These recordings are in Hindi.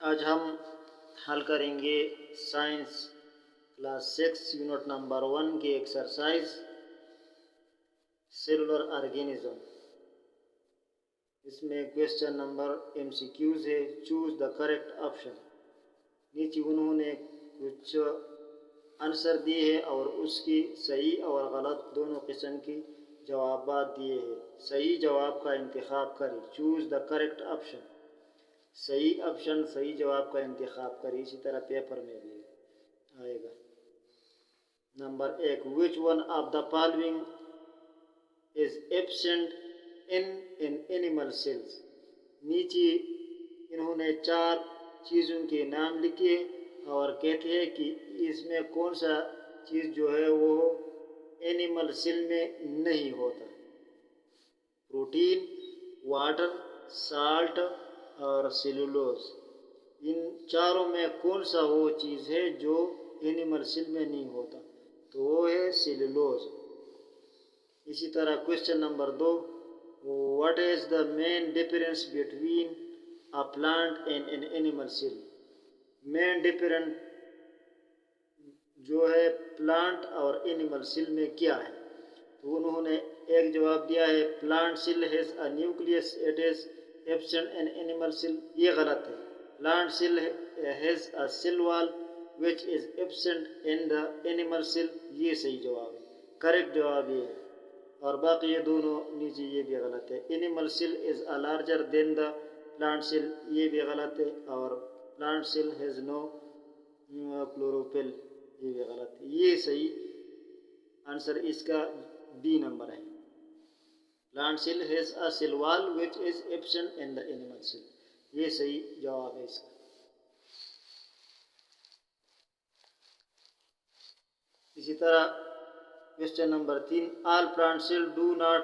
आज हम हल करेंगे साइंस क्लास 6 यूनिट नंबर 1 की एक्सरसाइज सेलुलर ऑर्गेनिज्म। इसमें क्वेश्चन नंबर MCQs है। Choose the correct option. नीचे उन्होंने कुछ आंसर दिए हैं और उसकी सही और गलत दोनों किस्म की जवाब दिए हैं। सही जवाब का इंतखाब करें। Choose the correct option. सही ऑप्शन सही जवाब का इंतखाब करें। इसी तरह पेपर में भी आएगा। Number 1, which one of the following is absent in animal cells. नीचे इन्होंने 4 चीज़ों के नाम लिखे और कहते हैं कि इसमें कौन सा चीज़ जो है वो एनिमल सेल में नहीं होता। प्रोटीन, वाटर, साल्ट और सेलुलोज। इन चारों में कौन सा वो चीज़ है जो एनिमल सेल में नहीं होता, तो वो है सेलुलोज। इसी तरह question number 2, what is the main difference between a plant and an animal cell. Main difference जो है प्लांट और एनिमल सेल में क्या है, तो उन्होंने एक जवाब दिया है plant cell has a nucleus it is absent in animal cell. ये गलत है। Plant cell has a cell wall which is absent in the animal cell. ये सही जवाब है, करेक्ट जवाब ये है। और बाकी ये दोनों नीचे ये भी गलत है। Animal cell is a larger than the plant cell, ये भी गलत है। और plant cell has no chlorophyll, ये भी गलत है। ये सही आंसर इसका बी नंबर है। Plant cell has a cell wall which is absent in the animal cell, ये सही जवाब है इसका। इसी तरह question number 3, all plant cell do not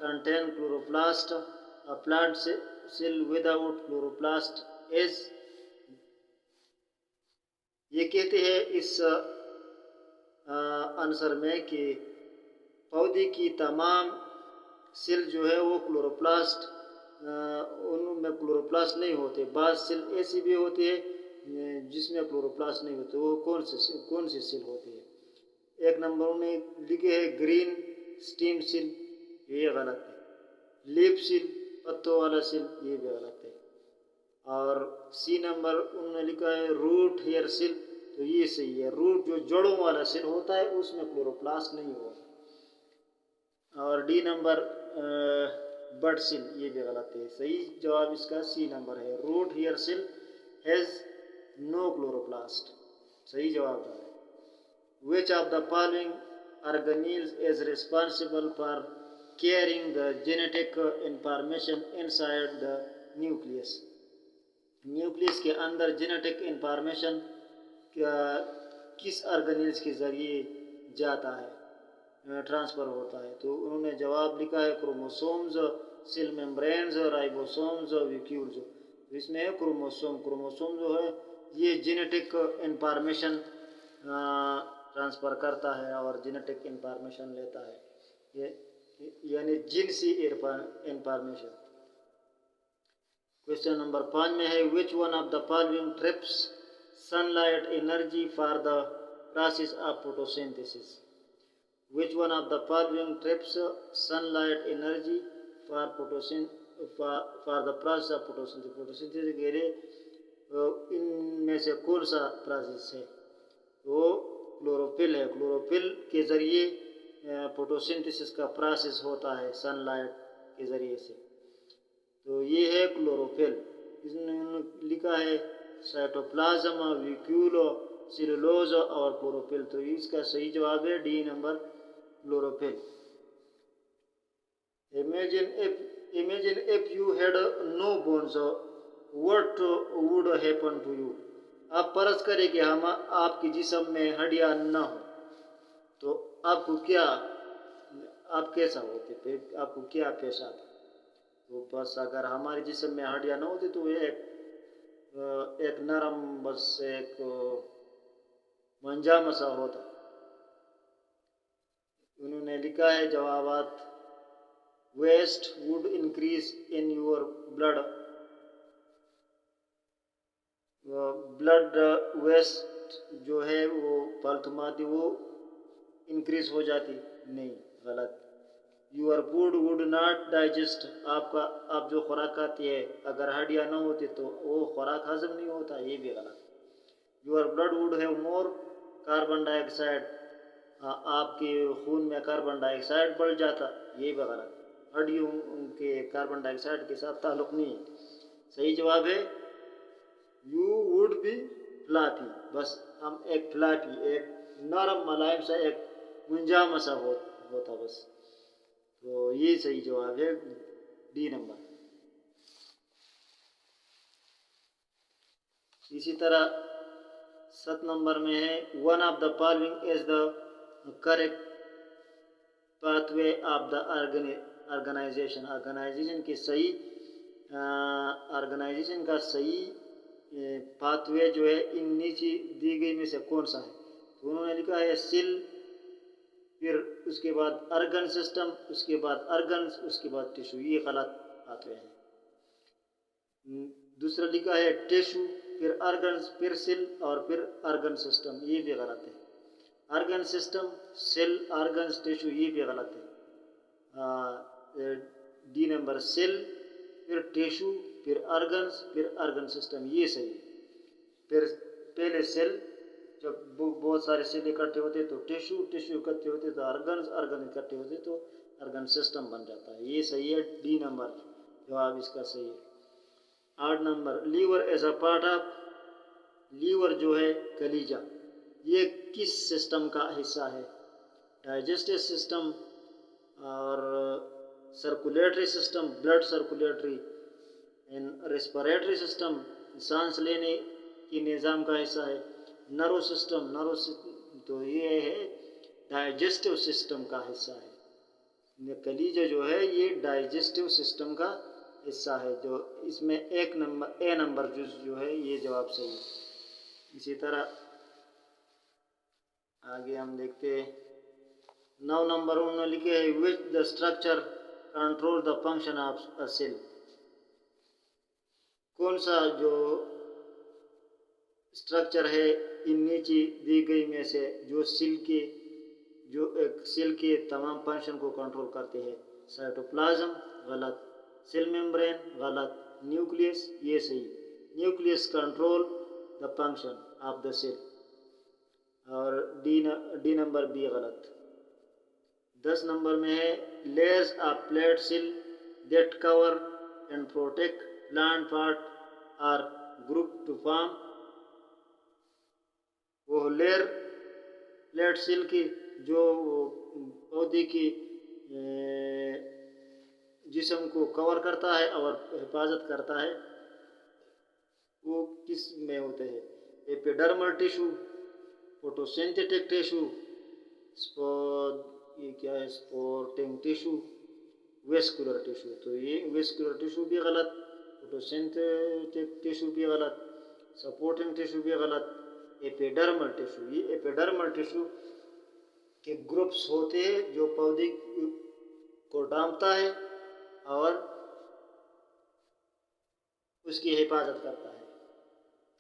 contain chloroplast. A plant cell without chloroplast is. ये कहते हैं इस आंसर में कि पौधे की तमाम सेल जो है वो क्लोरोप्लास्ट, उनमें क्लोरोप्लास्ट नहीं होते। बाज़ सेल ऐसी भी होती है जिसमें क्लोरोप्लास्ट नहीं होते। वो कौन सी सेल होती है? एक नंबर में लिखे है ग्रीन स्टीम सेल, ये गलत है। लीफ सेल, पत्तों वाला सेल, ये भी गलत है। और सी नंबर उन्होंने लिखा है रूट हेयर सेल, तो ये सही है। रूट जो जड़ों वाला सेल होता है उसमें क्लोरोप्लास्ट नहीं होता। और डी नंबर बड सेल, ये भी गलत है। सही जवाब इसका सी नंबर है, root hair cell has no chloroplast, सही जवाब है। Which of the following organelles is responsible for carrying the genetic information inside the nucleus? Nucleus के अंदर जेनेटिक इंफॉर्मेशन किस ऑर्गेनेल्स के ज़रिए जाता है, ट्रांसफ़र होता है? तो उन्होंने जवाब लिखा है chromosomes, cell membranes, ribosomes, vacuoles. इसमें है क्रोमोसोम। क्रोमोसोम जो है ये जेनेटिक इंफॉर्मेशन ट्रांसफ़र करता है और जेनेटिक इंफॉर्मेशन लेता है, ये यानी जिनसी इंफॉर्मेशन। क्वेश्चन नंबर 5 में है which one of the following trips sunlight energy for the process of photosynthesis. Which one of the following trips sunlight energy for the process of photosynthesis. Photosynthesis के लिए इनमें से कौन सा प्रोसेस है? वो क्लोरोफिल है। क्लोरोफिल के ज़रिए फोटोसिंथेसिस का प्रोसेस होता है सनलाइट के ज़रिए से, तो ये है क्लोरोफिल। इसने लिखा है साइटोप्लाज्म, वैक्यूल, सेलुलोज और क्लोरोफिल, तो इसका सही जवाब है D number, chlorophyll. Imagine if you had no bones, what would happen to you? आप फर्ज करें कि हम आपके जिस्म में हड्डियां न हो, तो आपको क्या, आप कैसा होते, फिर आपको क्या पेश आता? तो बस अगर हमारे जिस्म में हड्डियां न होती तो एक नरम, बस एक मंजाम सा होता। उन्होंने लिखा है जवाबात waste would increase in your blood blood waste जो है वो फालतू मादी वो इंक्रीज हो जाती, नहीं, गलत। Your food would not digest, आप जो खुराक खाती है अगर हड्डियाँ ना होती तो वो खुराक हजम नहीं होता, ये भी गलत। Your blood would have more carbon dioxide, आपके खून में कार्बन डाइऑक्साइड बढ़ जाता, ये भी गलत। हड्डियों के कार्बन डाइऑक्साइड के साथ ताल्लुक नहीं है। सही जवाब है यू वुड बी फ्लैपी, बस हम एक फ्लैपी, एक नरम मुलायम सा, एक मुंजामा सा होता बस। तो ये सही जवाब है डी नंबर। इसी तरह 7 नंबर में है one of the following is the correct pathway of the organization, organization का सही पाथवे जो है इन नीचे दी गई में से कौन सा है। तो उन्होंने लिखा है सेल, फिर उसके बाद अर्गन सिस्टम, उसके बाद अर्गन्स, उसके बाद टिश्यू, ये गलत पाथवे है। दूसरा लिखा है टिश्यू, फिर अर्गन्स, फिर सेल और फिर अर्गन सिस्टम, ये भी गलत है। Organ system, cell, organs, tissue, ये भी गलत है। डी नंबर सेल, फिर टिश्यू, फिर अर्गन्स, फिर अर्गन सिस्टम, ये सही है। फिर पहले सेल, जब बहुत सारे सेल इकट्ठे होते तो टिश्यू, टिश्यू इकट्ठे होते तो अर्गन्स, अर्गन इकट्ठे होते तो अर्गन सिस्टम बन जाता है, ये सही है। डी नंबर जवाब इसका सही है। 8 नंबर liver as a part of, liver जो है कलीजा, ये किस सिस्टम का हिस्सा है। डाइजेस्टिव सिस्टम और circulatory system, blood circulatory and respiratory system, सांस लेने की निज़ाम का हिस्सा है। नर्व सिस्टम, तो ये है डाइजेस्टिव सिस्टम का हिस्सा है। कलीजा जो है ये डाइजेस्टिव सिस्टम का हिस्सा है, जो इसमें एक नंबर ए नंबर जो है ये जवाब सही है। इसी तरह आगे हम देखते हैं 9 नंबर उन्होंने लिखे है which the structure control the function of a cell, कौन सा जो स्ट्रक्चर है इन नीचे दी गई में से जो एक सेल के तमाम फंक्शन को कंट्रोल करते हैं। साइटोप्लाज्म गलत, सेल मेम्ब्रेन गलत, न्यूक्लियस ये सही। Nucleus control the function of the cell, और डी नंबर बी गलत। 10 नंबर में है layers of plate cell that cover and protect plant part are group to form, वो लेयर प्लेट सेल की जो पौधे की जिस्म को कवर करता है और हिफाजत करता है, वो किस में होते हैं। एपिडर्मल टिश्यू, फोटोसिंथेटिक टिश्यू, ये क्या है स्पोर्टिंग टिश्यू, वेस्कुलर टिश्यू, तो ये वेस्कुलर टिश्यू भी गलत, फोटोसिंथेटिक टिश्यू भी गलत, सपोर्टिंग टिश्यू भी गलत। एपिडर्मल टिश्यू, ये एपिडर्मल टिश्यू के ग्रुप्स होते हैं जो पौधे को ढांपता है और उसकी हिफाजत करता है,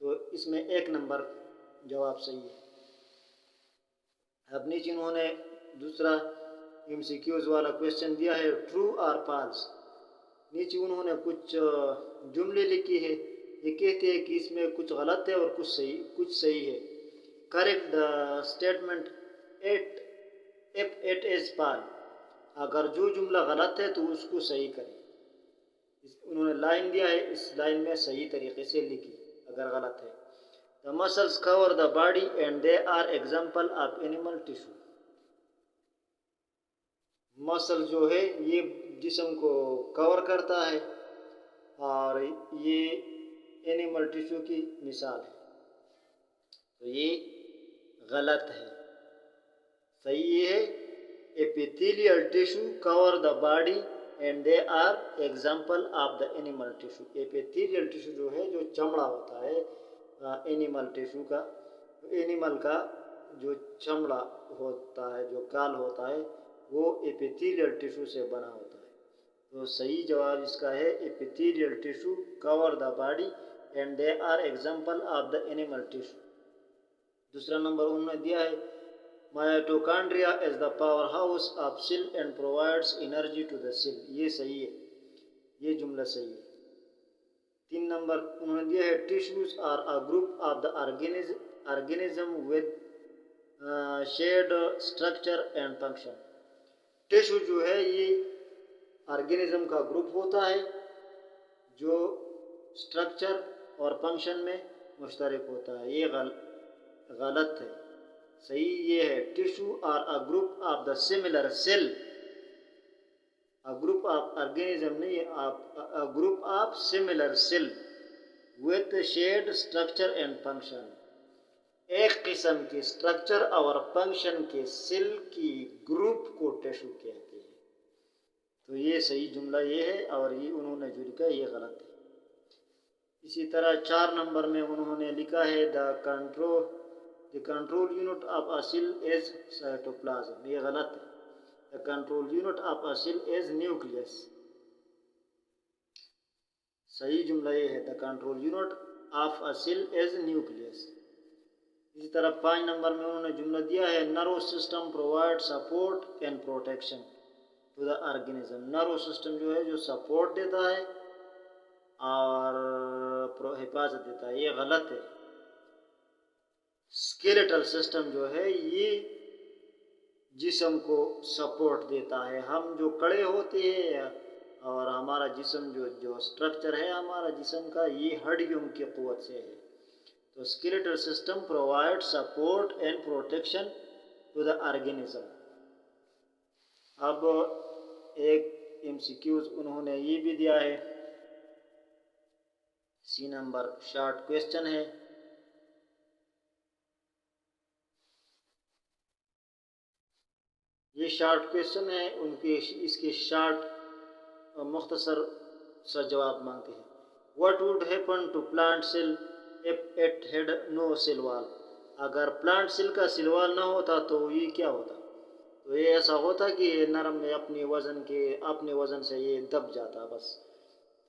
तो इसमें एक नंबर जवाब सही है। अब नीचे उन्होंने दूसरा MCQs वाला क्वेश्चन दिया है ट्रू और फॉल्स। नीचे उन्होंने कुछ जुमले लिखे हैं, ये कहते हैं कि इसमें कुछ गलत है और कुछ सही है। Correct the statement if it is false, अगर जो जुमला गलत है तो उसको सही करें। उन्होंने लाइन दिया है, इस लाइन में सही तरीके से लिखी अगर गलत है। The muscles cover the body and they are example of animal tissue, muscle जो है ये जिस्म को कवर करता है और ये एनिमल टिश्यू की मिसाल है, तो ये गलत है। सही ये है epithelial tissue cover the body and they are example of the animal tissue. Epithelial tissue जो है जो चमड़ा होता है एनिमल टिश्यू का, एनिमल का जो चमड़ा होता है, जो काल होता है, वो एपिथेलियल टिश्यू से बना होता है। तो सही जवाब इसका है epithelial tissue cover the body and they are example of the animal tissue. दूसरा नंबर उन्होंने दिया है mitochondria is the power house of cell and provides energy to the cell. ये सही है, ये जुमला सही है। 3 नंबर उन्होंने दिया है tissues are a group of the organism with shared structure and function. Tissue जो है ये ऑर्गेनिज्म का ग्रुप होता है जो स्ट्रक्चर और फंक्शन में मुश्तरक होता है। ये गलत है, सही ये है tissue are a group of the similar cell. A group of organism नहीं, a group of similar cell with shared structure and function। एक किस्म के स्ट्रक्चर और फंक्शन के सेल की ग्रुप को टिश्यू कहते हैं। तो ये सही जुमला ये है और ये उन्होंने जो लिखा ये गलत है। इसी तरह 4 नंबर में उन्होंने लिखा है the control unit of a cell is cytoplasm. ये गलत है। The control unit of a cell is nucleus। सही जुमला ये है the control unit of a cell is nucleus। इसी तरह 5 नंबर में उन्होंने जुमला दिया है nervous system provides support and protection to the organism। nervous system जो है जो सपोर्ट देता है और हिफाजत देता है, ये गलत है। skeletal system जो है ये जिस्म को सपोर्ट देता है। हम जो खड़े होते हैं और हमारा जिस्म जो स्ट्रक्चर है हमारा जिस्म का ये हड्डियों की क़ुव्वत से है। तो skeletal system provide support and protection to the organism. अब एक एमसीक्यूज उन्होंने ये भी दिया है, सी नंबर शॉर्ट क्वेश्चन है। ये शॉर्ट क्वेश्चन है, उनके इसके शॉर्ट मुख्तसर सा जवाब मांगते हैं। What would happen to plant cell if it had no cell wall. अगर प्लांट सेल का सेल वॉल ना होता तो ये क्या होता? तो ये ऐसा होता कि नरम में अपने वजन से ये दब जाता बस।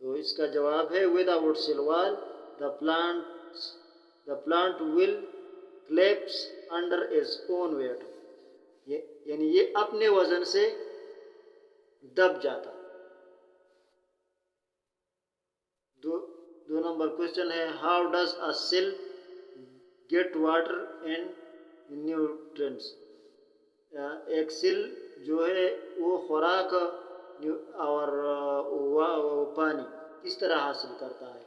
तो इसका जवाब है without cell wall the plant will collapse under its own weight. यानी ये अपने वजन से दब जाता। दो नंबर क्वेश्चन है how does a cell get water and nutrients. एक सेल जो है वो खुराक और पानी किस तरह हासिल करता है?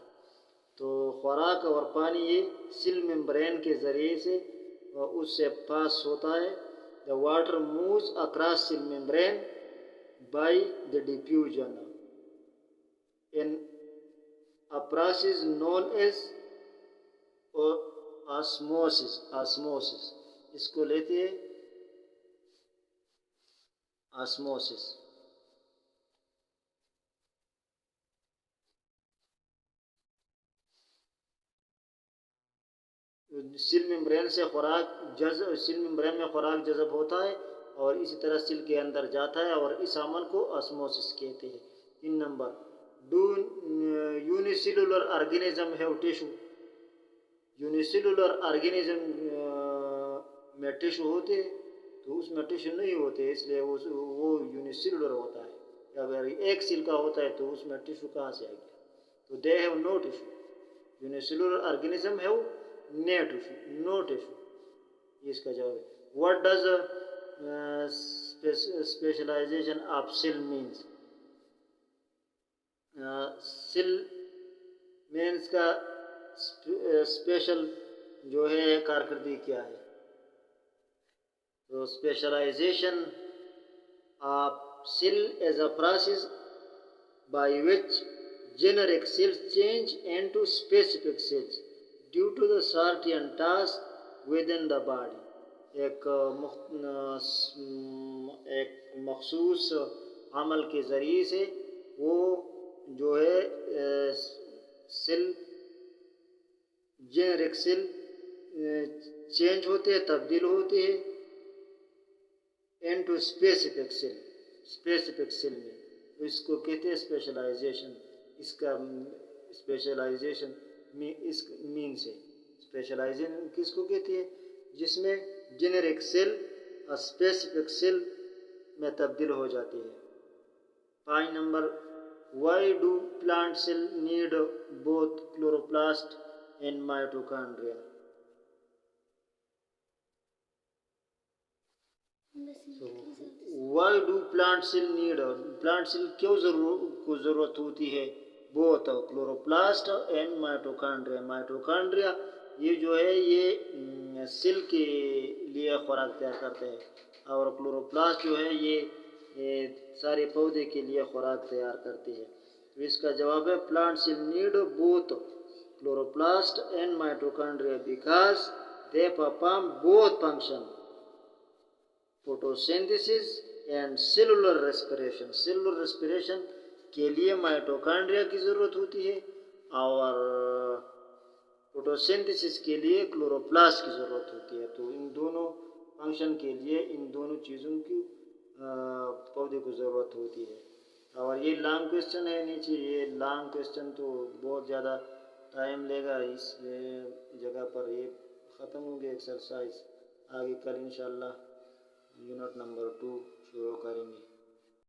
तो खुराक और पानी ये सेल मेम्ब्रेन के ज़रिए से उससे पास होता है। The water moves across cell membrane by the diffusion in a process known as osmosis। इसको लेते हैं osmosis। सेल मेम्ब्रेन में खुराक जज़ब होता है और इसी तरह सेल के अंदर जाता है और इस अमल को ऑस्मोसिस कहते हैं। 3 number do unicellular organism have tissue. Unicellular organism में टिश्यू होते हैं? तो उसमें टिश्यू नहीं होते, इसलिए वो यूनिसेलुलर होता है। अगर एक सेल का होता है तो उसमें टिश्यू कहाँ से आ गया? तो they have no tissue. Unicellular organism have no tissue. ये इसका जवाब है। What does specialisation of cell means. Cell means का स्पेशल जो है कारकर्दगी क्या है? तो specialisation of cell as a process by which generic cells change into specific cells due to the certain task within the body। एक मखसूस अमल के ज़रिए से वो जो है सेल जेनेरिक सेल चेंज होते हैं, तब्दील होते हैं इनटू स्पेसिफिक सेल में। तो इसको कहते हैं स्पेशलाइजेशन। इसका स्पेशलाइजेशन इस मीन से। स्पेशलाइजेशन किसको कहती है? जिसमें जेनेरिक सेल स्पेसिफिक सेल में तब्दील हो जाती है। Point number, why do plant cell need both chloroplast and mitochondria? Why do plant cell need, plant cell क्यों जरूरत होती है? Both chloroplast and mitochondria. Mitochondria ये जो है ये सेल के लिए खुराक तैयार करते हैं और क्लोरोप्लास्ट जो है ये सारे पौधे के लिए खुराक तैयार करती है। तो इसका जवाब है plant cell need both chloroplast and mitochondria because they perform both function, photosynthesis and cellular respiration. Cellular respiration के लिए माइटोकॉन्ड्रिया की ज़रूरत होती है और फोटोसिंथेसिस के लिए क्लोरोप्लास्ट की ज़रूरत होती है। तो इन दोनों फंक्शन के लिए इन दोनों चीज़ों की पौधे को ज़रूरत होती है। और ये लॉन्ग क्वेश्चन है नीचे, ये लॉन्ग क्वेश्चन तो बहुत ज़्यादा टाइम लेगा। इस जगह पर ये ख़त्म होगी एक्सरसाइज। आगे कल इंशाल्लाह यूनिट नंबर 2 शुरू करेंगे।